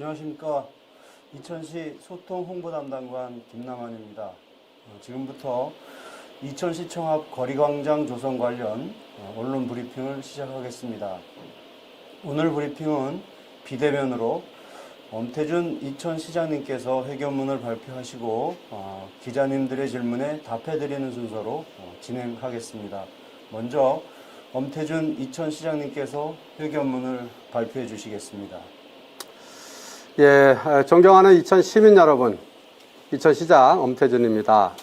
안녕하십니까. 이천시 소통 홍보 담당관 김남환입니다. 지금부터 이천시청 앞 거리광장 조성 관련 언론 브리핑을 시작하겠습니다. 오늘 브리핑은 비대면으로 엄태준 이천시장님께서 회견문을 발표하시고 기자님들의 질문에 답해드리는 순서로 진행하겠습니다. 먼저 엄태준 이천시장님께서 회견문을 발표해 주시겠습니다. 예, 존경하는 이천 시민 여러분, 이천시장 엄태준입니다.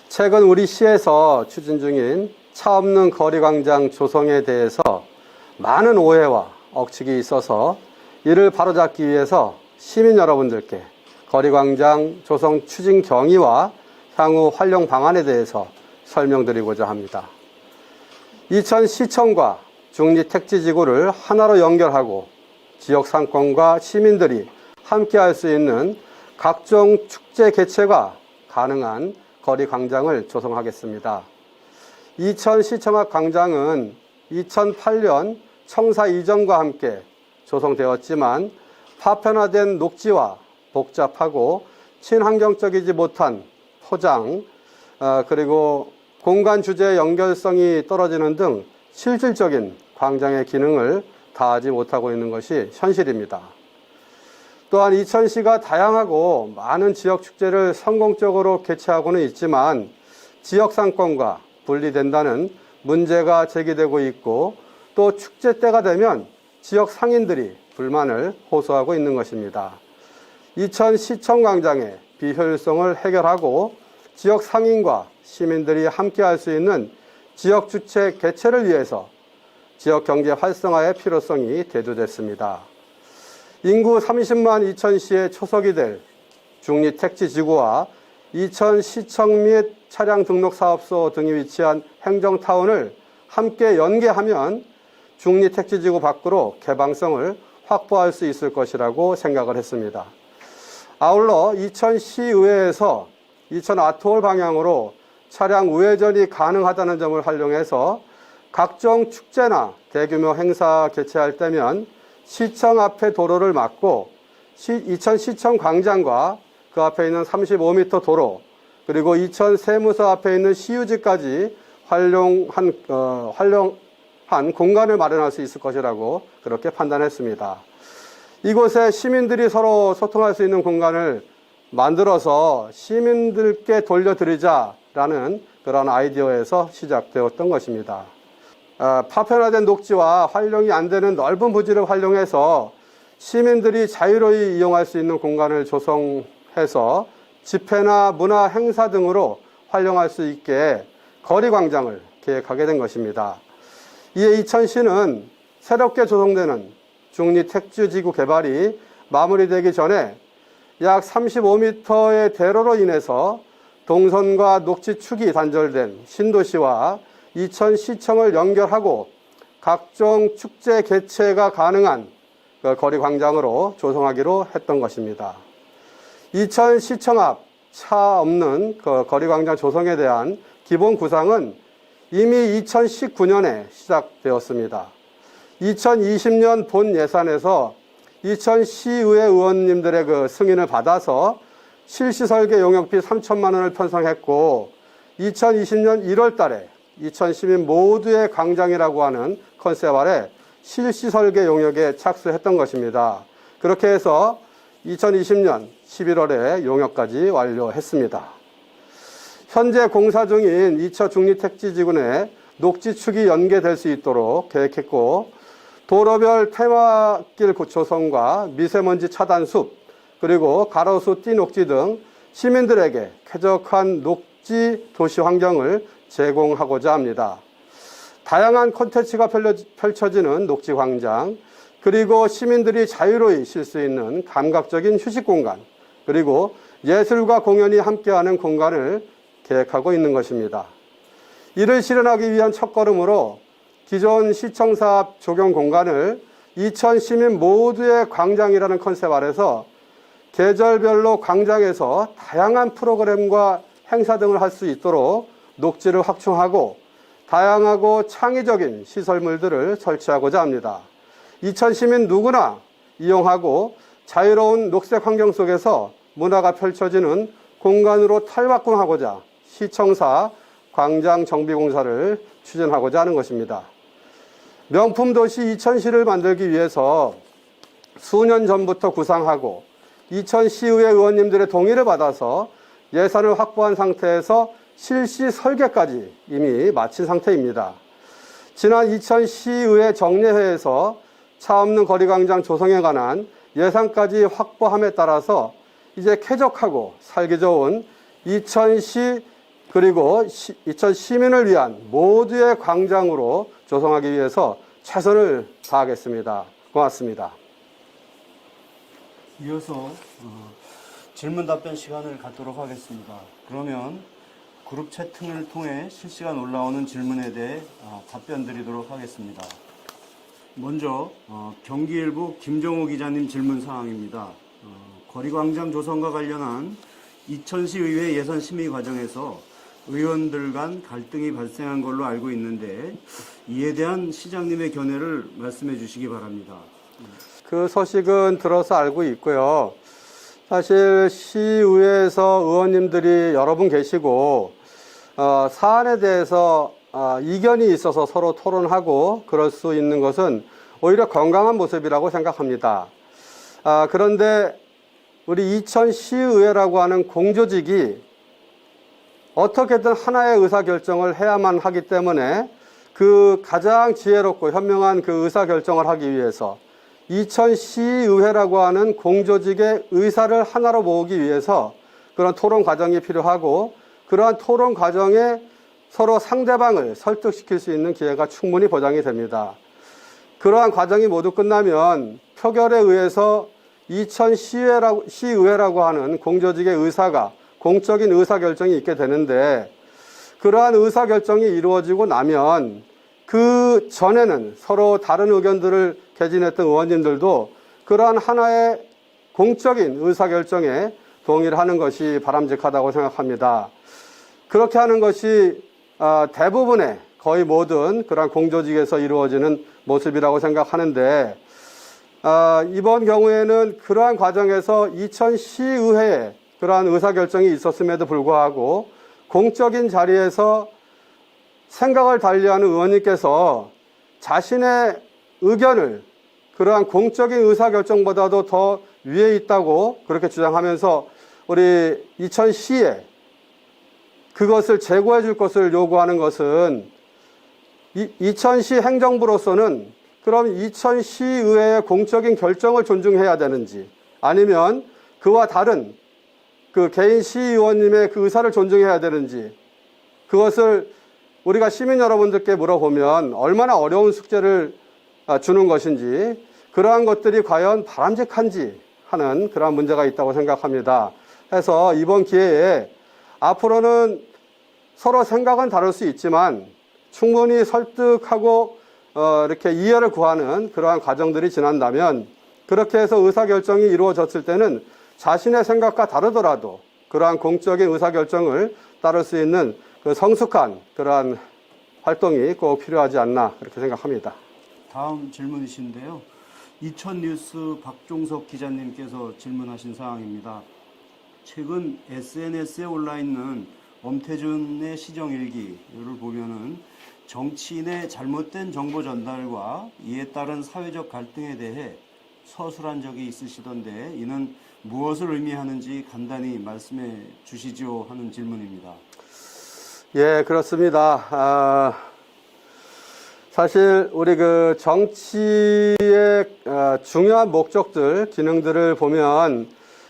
최근 우리 시에서 추진 중인 차 없는 거리광장 조성에 대해서 많은 오해와 억측이 있어서 이를 바로잡기 위해서 시민 여러분들께 거리광장 조성 추진 경위와 향후 활용 방안에 대해서 설명드리고자 합니다. 이천시청과 중리택지지구를 하나로 연결하고 지역 상권과 시민들이 함께 할 수 있는 각종 축제 개최가 가능한 거리광장을 조성하겠습니다. 이천시청 앞 광장은 2008년 청사 이전과 함께 조성되었지만 파편화된 녹지와 복잡하고 친환경적이지 못한 포장, 그리고 공간 주제의 연결성이 떨어지는 등 실질적인 광장의 기능을 다하지 못하고 있는 것이 현실입니다. 또한 이천시가 다양하고 많은 지역 축제를 성공적으로 개최하고는 있지만 지역 상권과 분리된다는 문제가 제기되고 있고 또 축제 때가 되면 지역 상인들이 불만을 호소하고 있는 것입니다. 이천시청 광장의 비효율성을 해결하고 지역 상인과 시민들이 함께 할 수 있는 지역 축제 개최를 위해서 지역 경제 활성화의 필요성이 대두됐습니다. 인구 30만 이천시의 초석이 될 중리택지지구와 이천시청 및 차량 등록 사업소 등이 위치한 행정타운을 함께 연계하면 중리택지지구 밖으로 개방성을 확보할 수 있을 것이라고 생각을 했습니다. 아울러 이천시의회에서 이천 아트홀 방향으로 차량 우회전이 가능하다는 점을 활용해서 각종 축제나 대규모 행사 개최할 때면 시청 앞에 도로를 막고 이천시청 광장과 그 앞에 있는 35m 도로 그리고 이천 세무서 앞에 있는 시유지까지 활용한 공간을 마련할 수 있을 것이라고 그렇게 판단했습니다. 이곳에 시민들이 서로 소통할 수 있는 공간을 만들어서 시민들께 돌려드리자라는 그런 아이디어에서 시작되었던 것입니다. 파편화된 녹지와 활용이 안 되는 넓은 부지를 활용해서 시민들이 자유로이 이용할 수 있는 공간을 조성해서 집회나 문화 행사 등으로 활용할 수 있게 거리광장을 계획하게 된 것입니다. 이에 이천시는 새롭게 조성되는 중리택지지구 개발이 마무리되기 전에 약 35m의 대로로 인해서 동선과 녹지축이 단절된 신도시와 이천시청을 연결하고 각종 축제 개최가 가능한 거리광장으로 조성하기로 했던 것입니다. 이천시청 앞 차 없는 거리광장 조성에 대한 기본 구상은 이미 2019년에 시작되었습니다. 2020년 본 예산에서 이천시의회 의원님들의 승인을 받아서 실시 설계 용역비 3천만 원을 편성했고 2020년 1월 달에 이천 시민 모두의 광장이라고 하는 컨셉 아래 실시 설계 용역에 착수했던 것입니다. 그렇게 해서 2020년 11월에 용역까지 완료했습니다. 현재 공사 중인 이천 중리택지지구 내 녹지축이 연계될 수 있도록 계획했고 도로별 테마길 조성과 미세먼지 차단 숲 그리고 가로수 띠녹지 등 시민들에게 쾌적한 녹지 도시 환경을 제공하고자 합니다. 다양한 콘텐츠가 펼쳐지는 녹지광장, 그리고 시민들이 자유로이 쉴 수 있는 감각적인 휴식 공간, 그리고 예술과 공연이 함께하는 공간을 계획하고 있는 것입니다. 이를 실현하기 위한 첫걸음으로 기존 시청사 앞 조경 공간을 이천 시민 모두의 광장이라는 컨셉 아래서 계절별로 광장에서 다양한 프로그램과 행사 등을 할 수 있도록 녹지를 확충하고 다양하고 창의적인 시설물들을 설치하고자 합니다. 이천 시민 누구나 이용하고 자유로운 녹색 환경 속에서 문화가 펼쳐지는 공간으로 탈바꿈하고자 시청사 광장 정비공사를 추진하고자 하는 것입니다. 명품 도시 이천시를 만들기 위해서 수년 전부터 구상하고 이천시의회 의원님들의 동의를 받아서 예산을 확보한 상태에서 실시 설계까지 이미 마친 상태입니다. 지난 이천시의회 정례회에서 차 없는 거리광장 조성에 관한 예산까지 확보함에 따라서 이제 쾌적하고 살기 좋은 이천시 그리고 이천 시민을 위한 모두의 광장으로 조성하기 위해서 최선을 다하겠습니다. 고맙습니다. 이어서 질문 답변 시간을 갖도록 하겠습니다. 그러면 그룹 채팅을 통해 실시간 올라오는 질문에 대해 답변 드리도록 하겠습니다. 먼저 경기일보 김정호 기자님 질문 사항입니다. 거리광장 조성과 관련한 이천시 의회 예산 심의 과정에서 의원들 간 갈등이 발생한 걸로 알고 있는데 이에 대한 시장님의 견해를 말씀해 주시기 바랍니다. 그 소식은 들어서 알고 있고요. 사실 시의회에서 의원님들이 여러 분 계시고 사안에 대해서 이견이 있어서 서로 토론하고 그럴 수 있는 것은 오히려 건강한 모습이라고 생각합니다. 그런데 우리 이천시의회라고 하는 공조직이 어떻게든 하나의 의사결정을 해야만 하기 때문에 그 가장 지혜롭고 현명한 그 의사결정을 하기 위해서 이천시의회라고 하는 공조직의 의사를 하나로 모으기 위해서 그런 토론 과정이 필요하고 그러한 토론 과정에 서로 상대방을 설득시킬 수 있는 기회가 충분히 보장이 됩니다. 그러한 과정이 모두 끝나면 표결에 의해서 이천시의회라고 하는 공조직의 의사가 공적인 의사결정이 있게 되는데 그러한 의사결정이 이루어지고 나면 그 전에는 서로 다른 의견들을 개진했던 의원님들도 그러한 하나의 공적인 의사결정에 동의를 하는 것이 바람직하다고 생각합니다. 그렇게 하는 것이 대부분의 거의 모든 그러한 공조직에서 이루어지는 모습이라고 생각하는데 이번 경우에는 그러한 과정에서 이천시의회에 그러한 의사결정이 있었음에도 불구하고 공적인 자리에서 생각을 달리하는 의원님께서 자신의 의견을 그러한 공적인 의사결정보다도 더 위에 있다고 그렇게 주장하면서 우리 이천시에 그것을 제고해 줄 것을 요구하는 것은 이천시 행정부로서는 그럼 이천시의회의 공적인 결정을 존중해야 되는지 아니면 그와 다른 그 개인 시의원님의 그 의사를 존중해야 되는지 그것을 우리가 시민 여러분들께 물어보면 얼마나 어려운 숙제를 주는 것인지 그러한 것들이 과연 바람직한지 하는 그러한 문제가 있다고 생각합니다. 해서 이번 기회에 앞으로는 서로 생각은 다를 수 있지만 충분히 설득하고 이렇게 이해를 구하는 그러한 과정들이 지난다면 그렇게 해서 의사결정이 이루어졌을 때는 자신의 생각과 다르더라도 그러한 공적인 의사결정을 따를 수 있는 그 성숙한 그러한 활동이 꼭 필요하지 않나 그렇게 생각합니다. 다음 질문이신데요. 이천뉴스 박종석 기자님께서 질문하신 사항입니다. 최근 SNS에 올라있는 엄태준의 시정일기를 보면은 정치인의 잘못된 정보 전달과 이에 따른 사회적 갈등에 대해 서술한 적이 있으시던데 이는 무엇을 의미하는지 간단히 말씀해 주시죠 하는 질문입니다. 예, 그렇습니다. 사실 우리 그 정치의 중요한 목적들, 기능들을 보면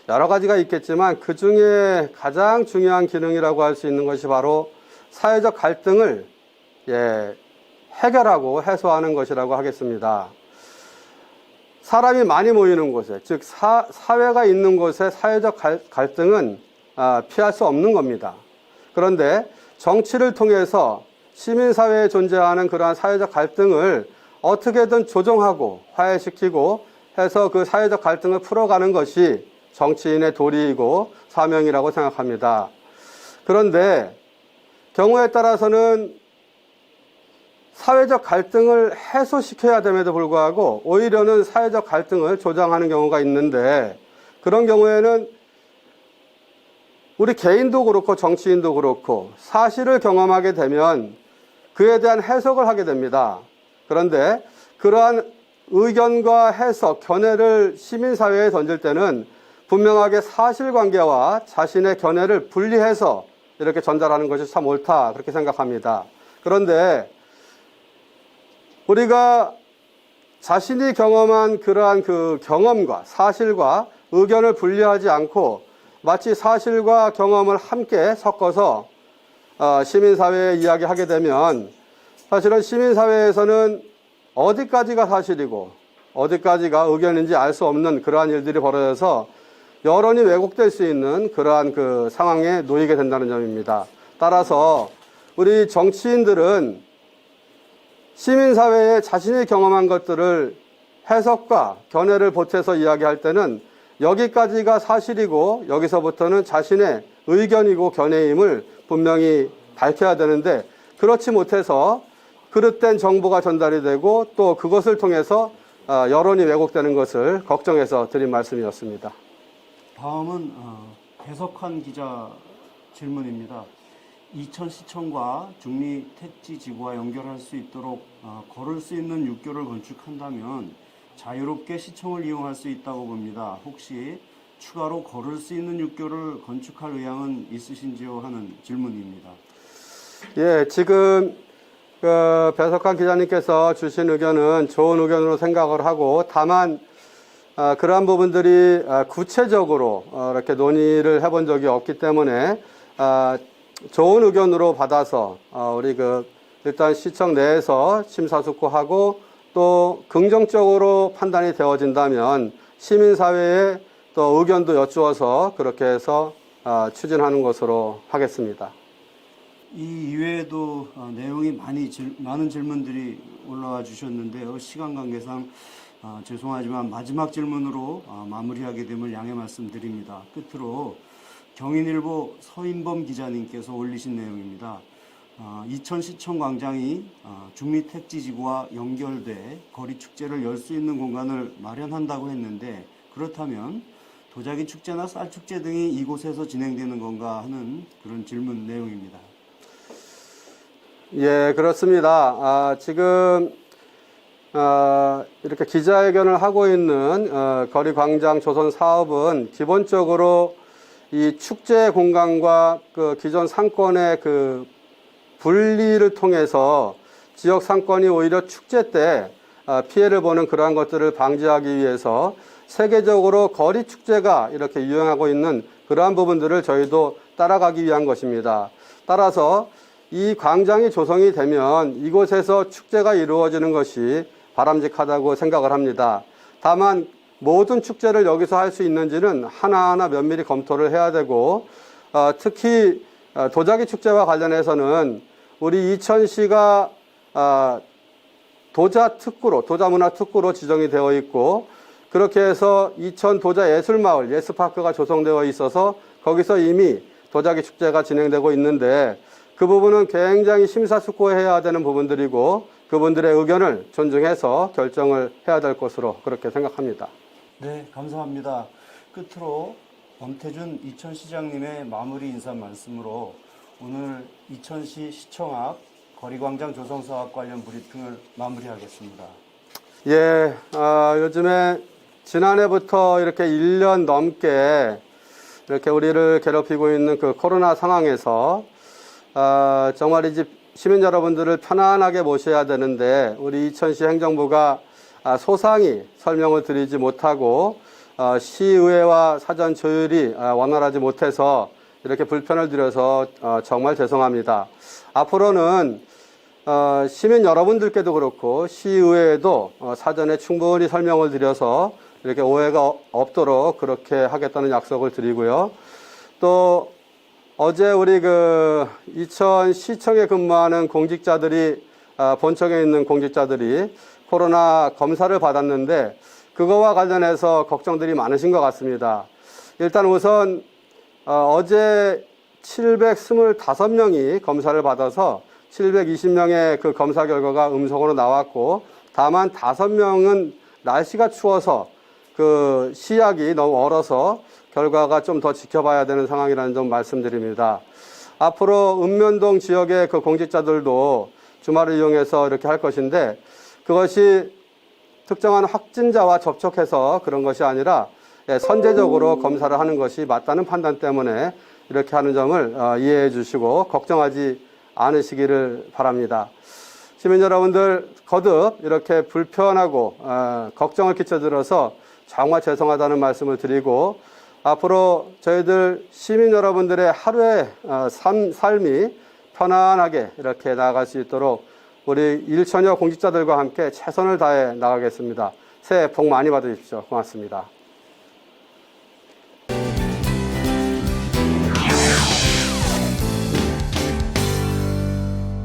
여러 가지가 있겠지만 그 중에 가장 중요한 기능이라고 할 수 있는 것이 바로 사회적 갈등을 해결하고 해소하는 것이라고 하겠습니다. 사람이 많이 모이는 곳에, 즉 사회가 있는 곳에 사회적 갈등은 피할 수 없는 겁니다. 그런데 정치를 통해서 시민사회에 존재하는 그러한 사회적 갈등을 어떻게든 조정하고 화해시키고 해서 그 사회적 갈등을 풀어가는 것이 정치인의 도리이고 사명이라고 생각합니다. 그런데 경우에 따라서는 사회적 갈등을 해소시켜야 됨에도 불구하고 오히려는 사회적 갈등을 조장하는 경우가 있는데, 그런 경우에는 우리 개인도 그렇고 정치인도 그렇고 사실을 경험하게 되면 그에 대한 해석을 하게 됩니다. 그런데 그러한 의견과 해석, 견해를 시민사회에 던질 때는 분명하게 사실관계와 자신의 견해를 분리해서 이렇게 전달하는 것이 참 옳다, 그렇게 생각합니다. 그런데 우리가 자신이 경험한 그러한 그 경험과 사실과 의견을 분리하지 않고 마치 사실과 경험을 함께 섞어서 시민사회에 이야기하게 되면 사실은 시민사회에서는 어디까지가 사실이고 어디까지가 의견인지 알 수 없는 그러한 일들이 벌어져서 여론이 왜곡될 수 있는 그러한 그 상황에 놓이게 된다는 점입니다. 따라서 우리 정치인들은 시민사회에 자신이 경험한 것들을 해석과 견해를 보태서 이야기할 때는 여기까지가 사실이고 여기서부터는 자신의 의견이고 견해임을 분명히 밝혀야 되는데, 그렇지 못해서 그릇된 정보가 전달이 되고 또 그것을 통해서 여론이 왜곡되는 것을 걱정해서 드린 말씀이었습니다. 다음은 배석환 기자 질문입니다. 이천시청과 중리택지지구와 연결할 수 있도록 걸을 수 있는 육교를 건축한다면 자유롭게 시청을 이용할 수 있다고 봅니다. 혹시 추가로 걸을 수 있는 육교를 건축할 의향은 있으신지요? 하는 질문입니다. 예, 지금 배석환 기자님께서 주신 의견은 좋은 의견으로 생각을 하고, 다만 그러한 부분들이 구체적으로 이렇게 논의를 해본 적이 없기 때문에 좋은 의견으로 받아서 우리 일단 시청 내에서 심사숙고하고 또 긍정적으로 판단이 되어진다면 시민사회에 또 의견도 여쭈어서 그렇게 해서 추진하는 것으로 하겠습니다. 이 이외에도 내용이 많은 질문들이 올라와 주셨는데요. 시간 관계상 죄송하지만 마지막 질문으로 마무리하게 됨을 양해 말씀드립니다. 끝으로 경인일보 서인범 기자님께서 올리신 내용입니다. 이천시청 광장이 중리택지지구와 연결돼 거리축제를 열 수 있는 공간을 마련한다고 했는데, 그렇다면 도자기 축제나 쌀축제 등이 이곳에서 진행되는 건가 하는 그런 질문 내용입니다. 예, 그렇습니다. 지금 이렇게 기자회견을 하고 있는 거리광장 조성 사업은 기본적으로 이 축제 공간과 그 기존 상권의 그 분리를 통해서 지역 상권이 오히려 축제 때 피해를 보는 그러한 것들을 방지하기 위해서 세계적으로 거리 축제가 이렇게 유행하고 있는 그러한 부분들을 저희도 따라가기 위한 것입니다. 따라서 이 광장이 조성이 되면 이곳에서 축제가 이루어지는 것이 바람직하다고 생각을 합니다. 다만 모든 축제를 여기서 할 수 있는지는 하나하나 면밀히 검토를 해야 되고, 특히 도자기 축제와 관련해서는 우리 이천시가 도자문화특구로 지정이 되어 있고, 그렇게 해서 이천 도자예술마을 예스파크가 조성되어 있어서 거기서 이미 도자기 축제가 진행되고 있는데, 그 부분은 굉장히 심사숙고해야 되는 부분들이고 그분들의 의견을 존중해서 결정을 해야 될 것으로 그렇게 생각합니다. 네, 감사합니다. 끝으로 엄태준 이천시장님의 마무리 인사 말씀으로 오늘 이천시 시청 앞 거리광장 조성 사업 관련 브리핑을 마무리하겠습니다. 예, 요즘에 지난해부터 이렇게 1년 넘게 이렇게 우리를 괴롭히고 있는 그 코로나 상황에서 정말 이 집 시민 여러분들을 편안하게 모셔야 되는데 우리 이천시 행정부가 소상히 설명을 드리지 못하고 시의회와 사전 조율이 원활하지 못해서 이렇게 불편을 드려서 정말 죄송합니다. 앞으로는 시민 여러분들께도 그렇고 시의회에도 사전에 충분히 설명을 드려서 이렇게 오해가 없도록 그렇게 하겠다는 약속을 드리고요. 또 어제 우리 이천시청에 근무하는 공직자들이 본청에 있는 공직자들이 코로나 검사를 받았는데 그거와 관련해서 걱정들이 많으신 것 같습니다. 일단 우선 어제 725명이 검사를 받아서 720명의 그 검사 결과가 음성으로 나왔고, 다만 5명은 날씨가 추워서 그 시약이 너무 얼어서 결과가 좀 더 지켜봐야 되는 상황이라는 점 말씀드립니다. 앞으로 읍면동 지역의 그 공직자들도 주말을 이용해서 이렇게 할 것인데, 그것이 특정한 확진자와 접촉해서 그런 것이 아니라 선제적으로 검사를 하는 것이 맞다는 판단 때문에 이렇게 하는 점을 이해해 주시고 걱정하지 않으시기를 바랍니다. 시민 여러분들, 거듭 이렇게 불편하고 걱정을 끼쳐드려서 정말 죄송하다는 말씀을 드리고, 앞으로 저희들 시민 여러분들의 하루의 삶이 편안하게 이렇게 나아갈 수 있도록 우리 일천여 공직자들과 함께 최선을 다해 나가겠습니다. 새해 복 많이 받으십시오. 고맙습니다.